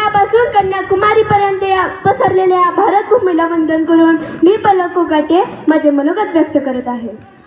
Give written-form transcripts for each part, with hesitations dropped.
काश्मीरापासून कन्याकुमारी पर्यंत पसरलेल्या भारत भूमीला वंदन करून मी पलक कोकाटे माझे मनोगत व्यक्त करत आहे।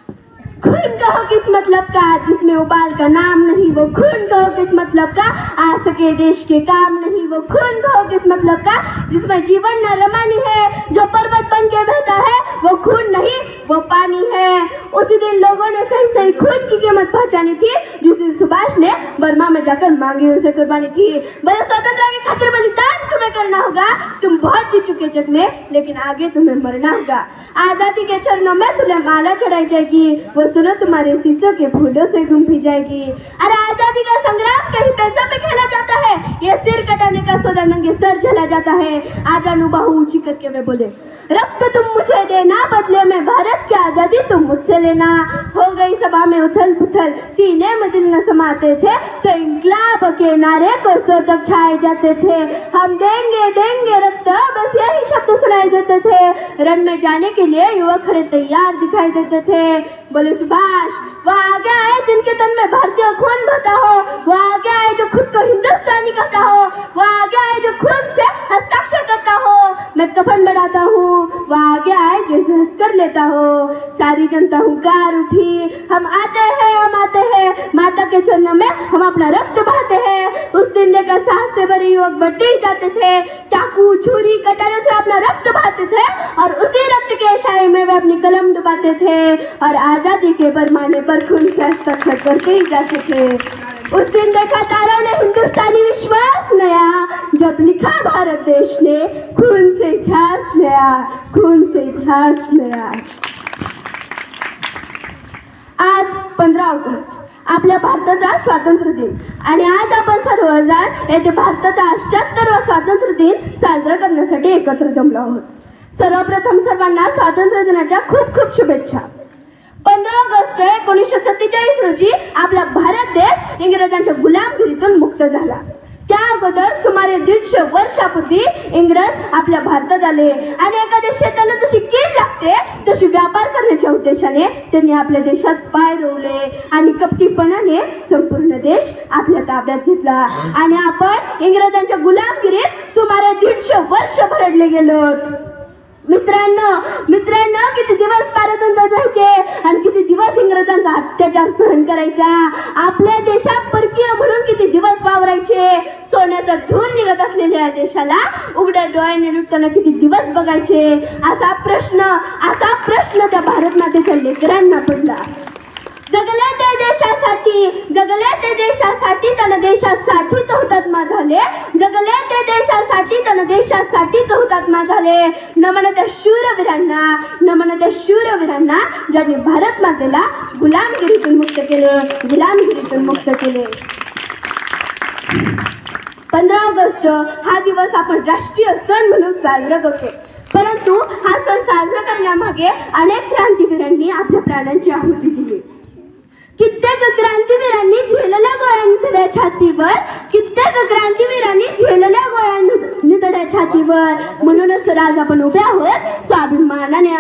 खून कहो किस मतलब का जिसमें उबाल का नाम नहीं, वो खून कहो किस मतलब का आ सके देश के काम नहीं, वो खून कहो किस मतलब का जिसमें जीवन न रमानी है, जो पर्वत बन के बहता है वो खून नहीं वो पानी है। उसी दिन लोगों ने सही सही खून की कीमत पहचानी थी जिस दिन सुभाष ने बर्मा में जाकर मांगी उनसे कुर्बानी की। बड़े स्वतंत्रता की खातिर बलिदान तुम्हें करना होगा, तुम बहुत जी चुके जग में लेकिन आगे तुम्हें मरना होगा। आजादी के चरणों में तुम्हें माला चढ़ाई जाएगी, वो सुनो तुम्हारे शीशों के फूलों से घूम जाएगी। अरे आजादी का संग्राम कहीं पैसा पे खेला जाता है, ये सिर कटाने का सौदा नंगे सर चला जाता है। आजानू बाहू ऊंची करके वे बोले, रक्त तुम मुझे देना बदले में भारत की आजादी तुम मुझसे लेना। हो गई सभा में उथल पुथल, सीने में दिल न समाते थे, सो इंकलाब के नारे को सो तक छाए जाते थे। हम देंगे देंगे रक्त, बस यही शब्द सुनाई देते थे। रण में जाने के लिए युवक खड़े तैयार दिखाई देते थे। बोले सुभाष, वो आगे आए जिनके तन में भारतीय खून बहता हो, वो आगे आए जो खुद को हिंदुस्तानी कहता हो, वो आगे आए जो खून से हस्ताक्षर करता हो, मैं कफन बनाता हूँ, वो आगे आए जो इसे हंस कर लेता हो। सारी जनता हुंकार उठी, हम आते हैं माता के चरणों में हम अपना रक्त बहाते हैं। उस दिन देखा साहस से भरे युवक बढ़ते ही जाते थे, चाकू छुरी कटारे से अपना रक्त बहाते थे और उसी रक्त के शाही में वे अपनी कलम डुबाते थे और आजादी के बरमाने पर खून से हस्ताक्षर करते ही जाते थे। उस दिन देखा तारों ने हिंदुस्तानी विश्वास नया, जब लिखा भारत देश ने खून से इतिहास नया, खून से इतिहास नया। आज 15 ऑगस्ट आपल्या भारताचा स्वातंत्र्य दिन आणि आज आपण सर्वजण येथे भारताचा 78वा स्वातंत्र्य दिन साजरा करण्यासाठी एकत्र जमलो आहोत। सर्वप्रथम सर्वांना स्वातंत्र्य दिनाच्या खूप खूप शुभेच्छा। 15 ऑगस्ट 1947 रोजी आपला भारत देश इंग्रजांच्या गुलामगिरीतून मुक्त झाला। त्या अगोदर सुमारे 150 वर्षापूर्वी इंग्रज आपल्या भारतात आले आणि एखाद्या शेताला जशी कीड लागते तशी व्यापार करण्याच्या उद्देशाने त्यांनी आपल्या देशात पाय रोवले आणि कपटीपणाने संपूर्ण देश आपल्या ताब्यात घेतला आणि आपण इंग्रजांच्या गुलामगिरीत सुमारे 150 वर्ष भरडले गेलो। मित्रांनो किती दिवस पारतंत्र्य जायचे आणि किती दिवस इंग्रजांचा अत्याचार सहन करायचा। आपल्या देशात परकीय म्हणून किती दिवस वावरायचे। सोन्याचा धूर निघत असलेल्या देशाला उघड्या डोळ्याने लुटताना किती दिवस बघायचे। असा प्रश्न त्या भारत मातेच्या लेकरांना पडला। जगले ते देशासाठी तन देशासाठीच हुतात्मा झाले, जगले ते देशासाठी तन देशासाठीच हुतात्मा झाले। नमन त्या शूरवीरांना ज्यांनी भारत मातेला गुलामगिरीतून मुक्त केले। 15 ऑगस्ट हा दिवस आपण राष्ट्रीय सण म्हणून साजरा करतो, परंतु हा सण साजरा करण्यामागे अनेक क्रांतिवीरांनी आपल्या प्राणांची आहुती दिली। कित्येक क्रांतिवीरांनी झेलल्या गोळ्या निधड्या छातीवर, म्हणूनच तर आज आपण उभे आहोत स्वाभिमानाने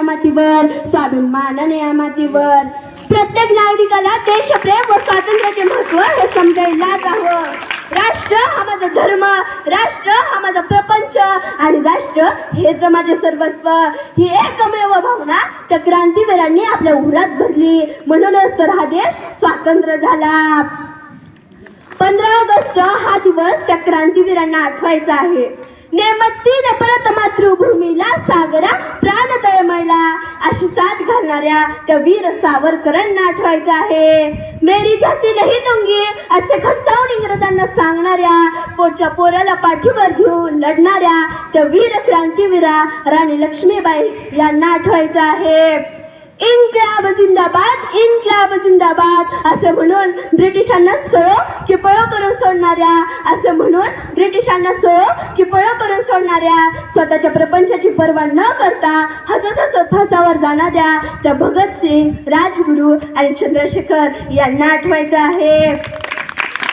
या मातीवर। प्रत्येक नागरिकाला देशप्रेम व स्वातंत्र्याचे महत्त्व हे समजायलाच हवं। राष्ट्र हा माझा धर्म, राष्ट्र हा माझा प्रपंच आणि राष्ट्र हेच माझे सर्वस्व, ही एकमेव भावना त्या क्रांतिवीरांनी आपल्या उरात भरली, म्हणूनच तर हा देश स्वतंत्र झाला। 15 ऑगस्ट हा दिवस त्या क्रांतिवीरांना आठवायचा आहे। नेमतीने परत मातृभूमीला सागरा प्राण तळमळला अशी साथ घालणाऱ्या त्या वीर सावरकरांना आठवायचं आहे। मेरी झांसी नहीं दूंगी असे खडसावून इंग्रजांना सांगणाऱ्या, पोटच्या पोराला पाठीवर घेऊन लढणाऱ्या त्या वीर क्रांतिवीरा राणी लक्ष्मीबाई यांना आठवायचं आहे। इन्क्लाब जिंदाबाद असे म्हणून ब्रिटिशांना सळो की पळो करून सोडणाऱ्या स्वतःच्या प्रपंचाची पर्वा न करता हसत फासावर जाणाऱ्या त्या भगतसिंग, राजगुरू आणि चंद्रशेखर यांना आठवायचं आहे।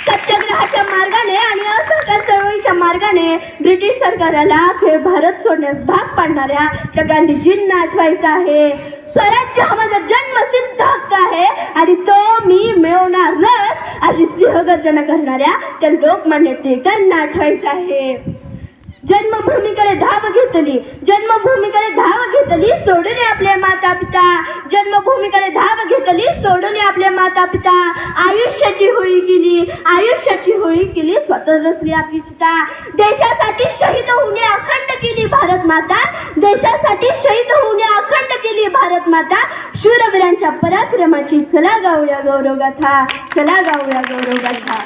सत्याग्रहाच्या मार्गाने आणि असहकार चळवळीच्या मार्गाने ब्रिटिश सरकारला अखेर भारत सोडण्यास भाग पाडणाऱ्या त्या गांधीजींना आठवायचं आहे। स्वराज्य हा माझा जन्मसिद्ध हक्क आहे आणि तो मी मिळवणारच अशी सिंहगर्जना करणाऱ्या त्या लोकमान्य टिळकांना आठवायचं आहे। जन्मभूमीकडे धाव घेतली, जन्मभूमीकडे धाव घेतली, सोडून आपले माता पिता, जन्मभूमीकडे धाव घेतली, सोडून आपले माता पिता, आयुष्याची होळी केली, आयुष्याची होळी केली, स्वतः रचली आपली चिता, देशासाठी शहीद होऊने अखंड केली भारत माता, देशासाठी शहीद होऊने अखंड केली भारत माता, शूरवीरांच्या पराक्रमाची चला गाऊया गौरवगाथा, चला गाऊया गौरवगाथा.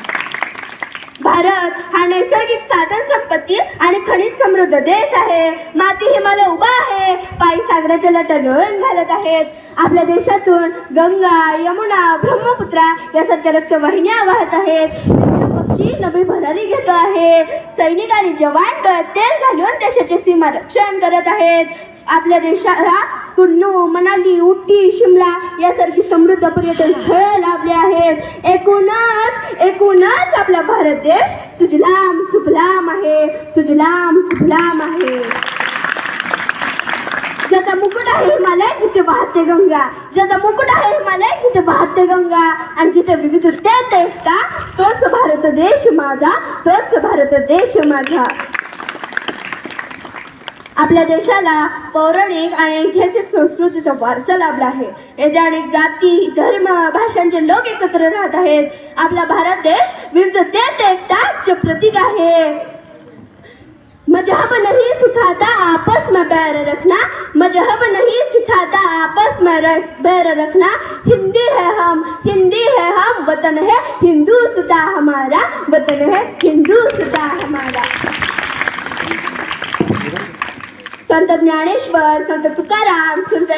भारत हा नैसर्गिक साधन संपत्ती आणि खनिज समृद्ध देश आहे. माती हिमालय उभा आहे, पायी सागराच्या लाटा लोळण घालत आहेत. आपल्या देशातून गंगा, यमुना, ब्रह्मपुत्रा यासारख्या रक्तवाहिन्या वाहत आहेत. पक्षी नवी भरारी घेतो आहे. सैनिक आणि जवान डोळ्यात तेल घालून देशाचे सीमा रक्षण करत आहेत. आपल्या देशाला कुल्लू, मनाली, उटी, शिमला यासारखी समृद्ध पर्यटन स्थळे लाभले आहेत. एकूणच आपला भारत देश सुजलाम सुफलाम आहे, सुजलाम सुफलाम आहे. ज्याचा मुकुट आहे हिमालय जिथे वाहते गंगा, ज्याचा मुकुट आहे हिमालय जिथे वाहते गंगा, आणि जिथे विविधतेत एकता, तोच भारत देश माझा, तोच भारत देश माझा. आपल्या देशाला पौराणिक आणि ऐतिहासिक संस्कृतीचा वारसा लाभला आहे. येथे अनेक जाती, धर्म, भाषांचे लोक एकत्र राहत आहेत. आपला भारत देश विविधतेत एकताचे प्रतीक आहे. मजहब नहीं सिखाता आपस में बैर रखना, मजहब नहीं सिखाता आपस में बैर रखना, हिंदी है हम, हिंदी है हम, वतन है हिंदुस्ता हमारा, वतन है हिंदुस्ता हमारा. संत ज्ञानेश्वर, संत तुकाराम, संत